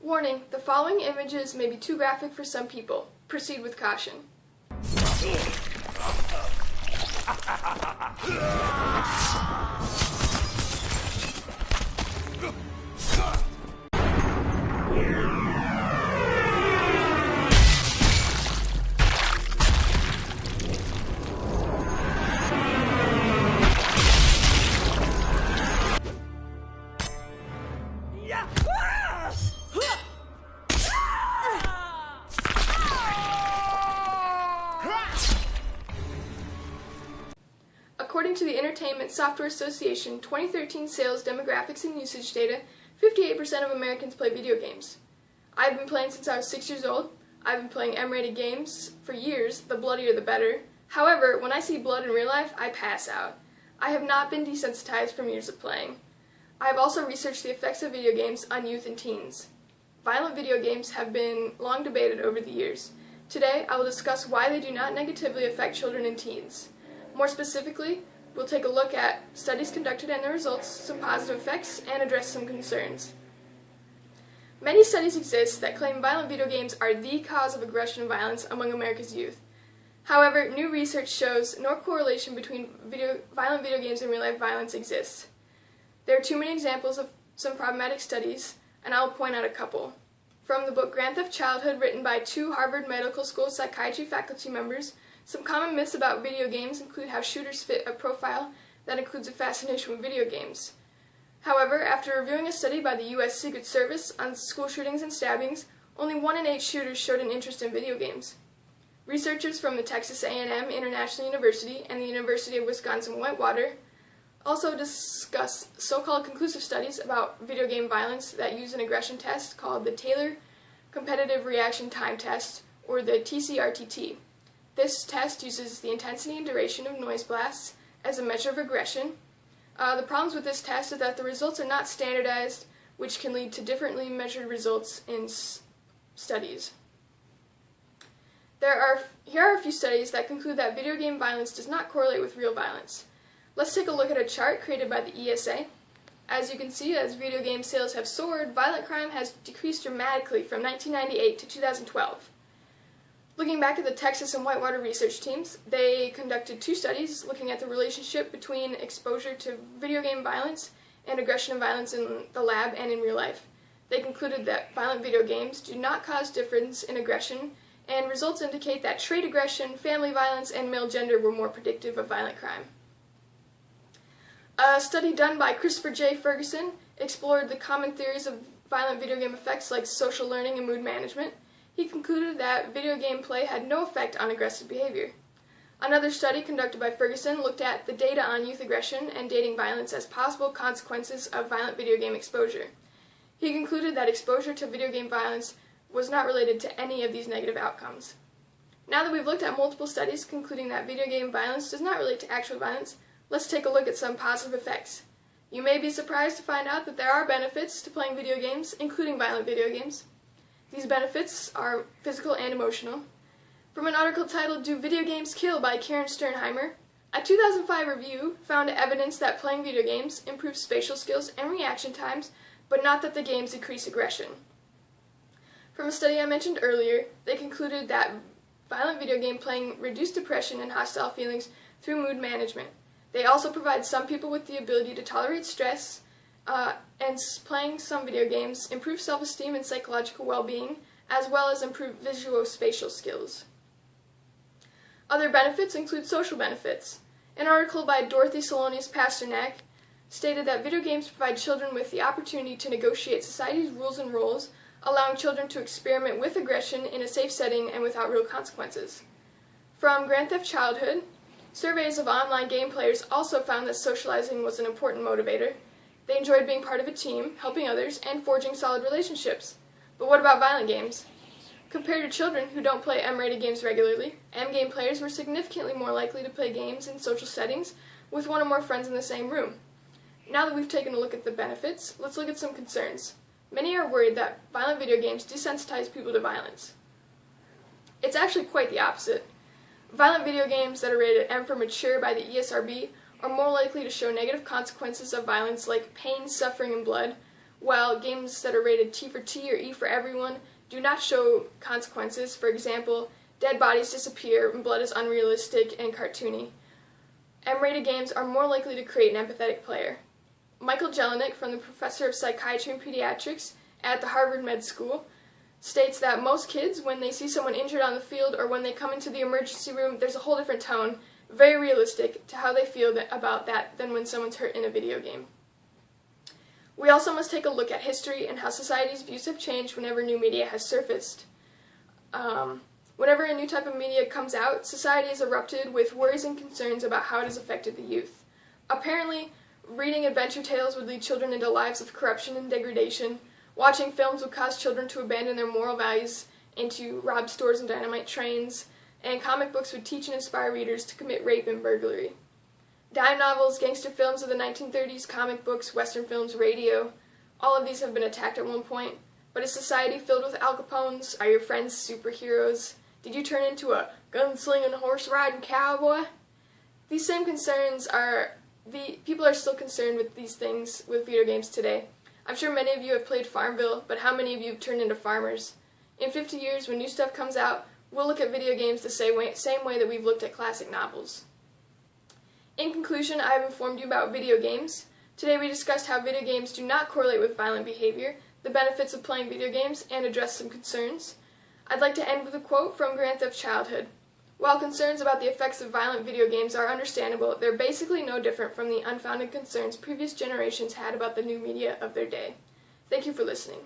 Warning, the following images may be too graphic for some people. Proceed with caution. According to the Entertainment Software Association 2013 sales demographics and usage data, 58% of Americans play video games. I've been playing since I was 6 years old. I've been playing M-rated games for years, the bloodier the better. However, when I see blood in real life, I pass out. I have not been desensitized from years of playing. I have also researched the effects of video games on youth and teens. Violent video games have been long debated over the years. Today, I will discuss why they do not negatively affect children and teens. More specifically, we'll take a look at studies conducted and their results, some positive effects, and address some concerns. Many studies exist that claim violent video games are the cause of aggression and violence among America's youth. However, new research shows no correlation between violent video games and real-life violence exists. There are too many examples of some problematic studies, and I will point out a couple. From the book Grand Theft Childhood, written by 2 Harvard Medical School psychiatry faculty members, some common myths about video games include how shooters fit a profile that includes a fascination with video games. However, after reviewing a study by the U.S. Secret Service on school shootings and stabbings, only 1 in 8 shooters showed an interest in video games. Researchers from the Texas A&M International University and the University of Wisconsin-Whitewater also discuss so-called conclusive studies about video game violence that use an aggression test called the Taylor Competitive Reaction Time Test, or the TCRTT. This test uses the intensity and duration of noise blasts as a measure of aggression. The problems with this test is that the results are not standardized, which can lead to differently measured results in studies. Here are a few studies that conclude that video game violence does not correlate with real violence. Let's take a look at a chart created by the ESA. As you can see, as video game sales have soared, violent crime has decreased dramatically from 1998 to 2012. Looking back at the Texas and Whitewater research teams, they conducted 2 studies looking at the relationship between exposure to video game violence and aggression and violence in the lab and in real life. They concluded that violent video games do not cause difference in aggression, and results indicate that trait aggression, family violence, and male gender were more predictive of violent crime. A study done by Christopher J. Ferguson explored the common theories of violent video game effects like social learning and mood management. He concluded that video game play had no effect on aggressive behavior. Another study conducted by Ferguson looked at the data on youth aggression and dating violence as possible consequences of violent video game exposure. He concluded that exposure to video game violence was not related to any of these negative outcomes. Now that we've looked at multiple studies concluding that video game violence does not relate to actual violence, let's take a look at some positive effects. You may be surprised to find out that there are benefits to playing video games, including violent video games. These benefits are physical and emotional. From an article titled "Do Video Games Kill?" by Karen Sternheimer, a 2005 review found evidence that playing video games improves spatial skills and reaction times, but not that the games decrease aggression. From a study I mentioned earlier, they concluded that violent video game playing reduced depression and hostile feelings through mood management. They also provide some people with the ability to tolerate stress, and playing some video games improve self-esteem and psychological well-being, as well as improve visuospatial skills. Other benefits include social benefits. An article by Dorothy Salonis Pasternak stated that video games provide children with the opportunity to negotiate society's rules and roles, allowing children to experiment with aggression in a safe setting and without real consequences. From Grand Theft Childhood, surveys of online game players also found that socializing was an important motivator. They enjoyed being part of a team, helping others, and forging solid relationships. But what about violent games? Compared to children who don't play M-rated games regularly, M-game players were significantly more likely to play games in social settings with 1 or more friends in the same room. Now that we've taken a look at the benefits, let's look at some concerns. Many are worried that violent video games desensitize people to violence. It's actually quite the opposite. Violent video games that are rated M for mature by the ESRB are more likely to show negative consequences of violence like pain, suffering, and blood, while games that are rated T for T or E for everyone do not show consequences. For example, dead bodies disappear and blood is unrealistic and cartoony. M-rated games are more likely to create an empathetic player. Michael Jelenic, from the professor of psychiatry and pediatrics at the Harvard Med School, states that most kids, when they see someone injured on the field or when they come into the emergency room, there's a whole different tone, very realistic, to how they feel about that than when someone's hurt in a video game. We also must take a look at history and how society's views have changed whenever new media has surfaced. Whenever a new type of media comes out, society is erupted with worries and concerns about how it has affected the youth. Apparently, reading adventure tales would lead children into lives of corruption and degradation. Watching films would cause children to abandon their moral values and to rob stores and dynamite trains. And comic books would teach and inspire readers to commit rape and burglary. Dime novels, gangster films of the 1930s, comic books, western films, radio, all of these have been attacked at one point. But a society filled with Al Capones, are your friends superheroes? Did you turn into a gunslinging, horse-riding cowboy? These same concerns people are still concerned with these things with video games today. I'm sure many of you have played Farmville, but how many of you have turned into farmers? In 50 years, when new stuff comes out, we'll look at video games the same way that we've looked at classic novels. In conclusion, I have informed you about video games. Today we discussed how video games do not correlate with violent behavior, the benefits of playing video games, and addressed some concerns. I'd like to end with a quote from Grand Theft Childhood. While concerns about the effects of violent video games are understandable, they're basically no different from the unfounded concerns previous generations had about the new media of their day. Thank you for listening.